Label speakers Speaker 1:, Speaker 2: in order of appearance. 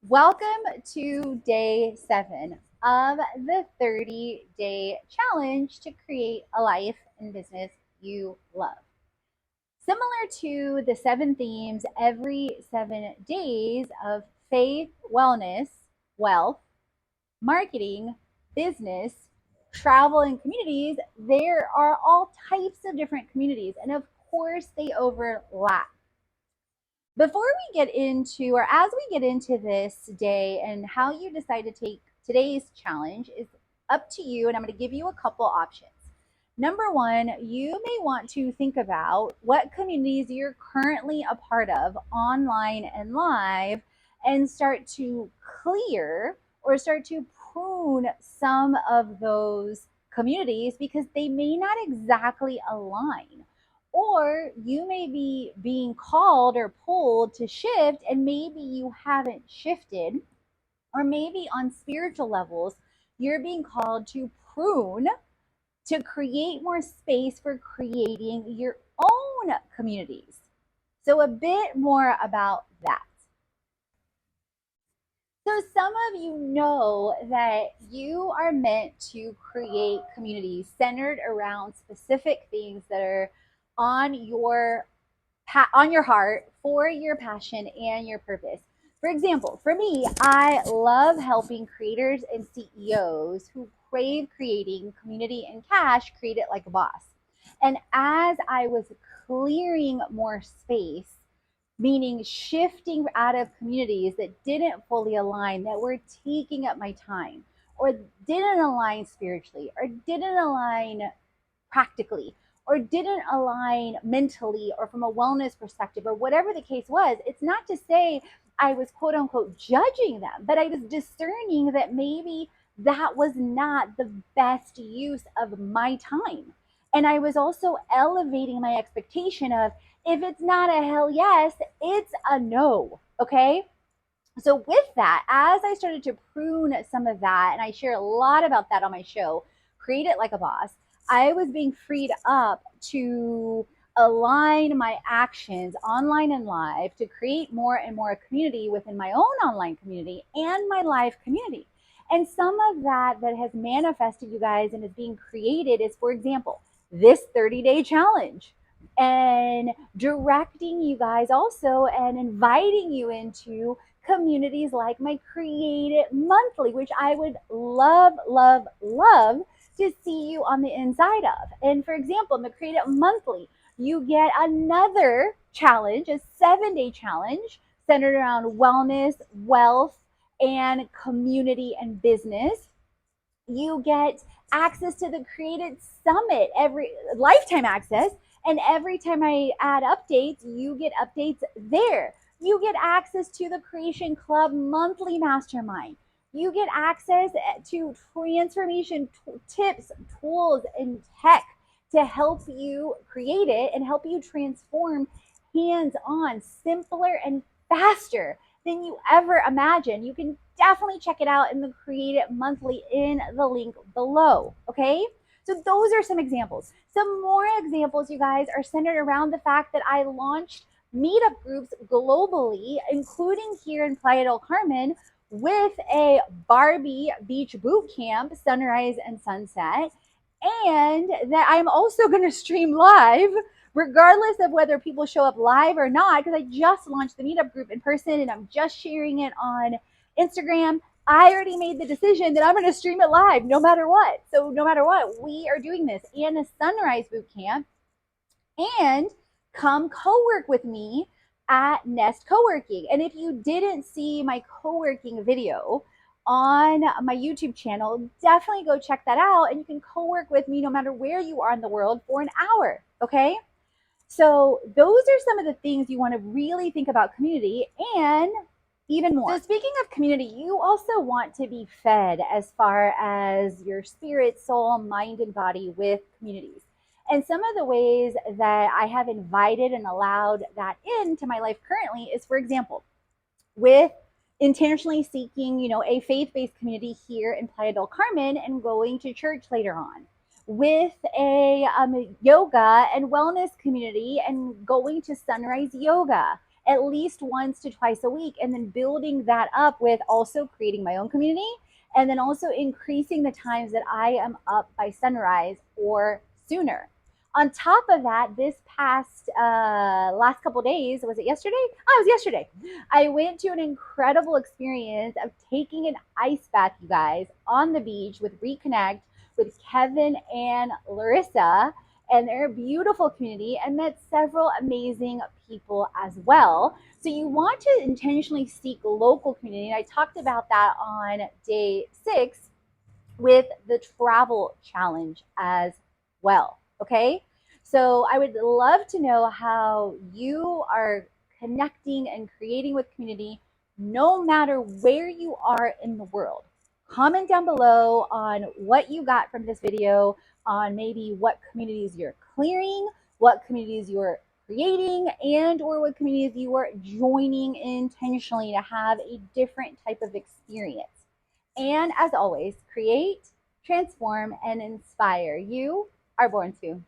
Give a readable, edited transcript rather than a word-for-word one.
Speaker 1: Welcome to day 7 of the 30-day challenge to create a life and business you love. Similar to the 7 themes every 7 days of faith, wellness, wealth, marketing, business, travel, and communities, there are all types of different communities, and of course, they overlap. Before we get into, or as we get into this day and how you decide to take today's challenge is up to you, and I'm going to give you a couple options. Number one, you may want to think about what communities you're currently a part of online and live and start to clear or start to prune some of those communities because they may not exactly align, or you may be being called or pulled to shift and maybe you haven't shifted, or maybe on spiritual levels you're being called to prune to create more space for creating your own communities. So a bit more about that. So some of you know that you are meant to create communities centered around specific things that are on your heart for your passion and your purpose. For example, for me, I love helping creators and CEOs who crave creating community and cash create it like a boss. And as I was clearing more space, meaning shifting out of communities that didn't fully align, that were taking up my time, or didn't align spiritually, or didn't align practically, or didn't align mentally or from a wellness perspective, or whatever the case was. It's not to say I was quote unquote judging them, but I was discerning that maybe that was not the best use of my time. And I was also elevating my expectation of, if it's not a hell yes, it's a no. Okay. So, with that, as I started to prune some of that, and I share a lot about that on my show, Create It Like a Boss, I was being freed up to align my actions online and live to create more and more community within my own online community and my live community. And some of that has manifested, you guys, and is being created is, for example, this 30-day challenge, and directing you guys also and inviting you into communities like my Create It Monthly, which I would love, love, love to see you on the inside of. And for example, in the Create It Monthly, you get another challenge, a 7-day challenge centered around wellness, wealth, and community and business. You get access to the Created Summit, every lifetime access. And every time I add updates, you get updates there. You get access to the Creation Club monthly mastermind. You get access to transformation tips, tools, and tech to help you create it and help you transform hands on, simpler and faster than you ever imagined. You can definitely check it out in the Create It Monthly in the link below. Okay. So those are some examples. Some more examples, you guys, are centered around the fact that I launched meetup groups globally, including here in Playa del Carmen, with a Barbie beach boot camp, sunrise and sunset, and that I'm also going to stream live regardless of whether people show up live or not, because I just launched the meetup group in person and I'm just sharing it on Instagram. I already made the decision that I'm going to stream it live no matter what. So no matter what, we are doing this, and a sunrise boot camp, and come co-work with me at Nest Co-working. And if you didn't see my co-working video on my YouTube channel, definitely go check that out, and you can co-work with me no matter where you are in the world for an hour. Okay. So those are some of the things you want to really think about community, and even more. So speaking of community, you also want to be fed as far as your spirit, soul, mind, and body with communities. And some of the ways that I have invited and allowed that into my life currently is, for example, with intentionally seeking, a faith-based community here in Playa del Carmen and going to church later on, with a yoga and wellness community and going to Sunrise Yoga, at least once to twice a week, and then building that up with also creating my own community, and then also increasing the times that I am up by sunrise or sooner. On top of that, this past last couple days, was it yesterday? Oh, it was yesterday. I went to an incredible experience of taking an ice bath, you guys, on the beach with Reconnect with Kevin and Larissa and their beautiful community, and met several amazing people as well. So you want to intentionally seek local community. And I talked about that on day 6 with the travel challenge as well. Okay. So I would love to know how you are connecting and creating with community no matter where you are in the world. Comment down below on what you got from this video, on maybe what communities you're clearing, what communities you're creating, and or what communities you are joining intentionally to have a different type of experience. And as always, create, transform, and inspire. You are born to.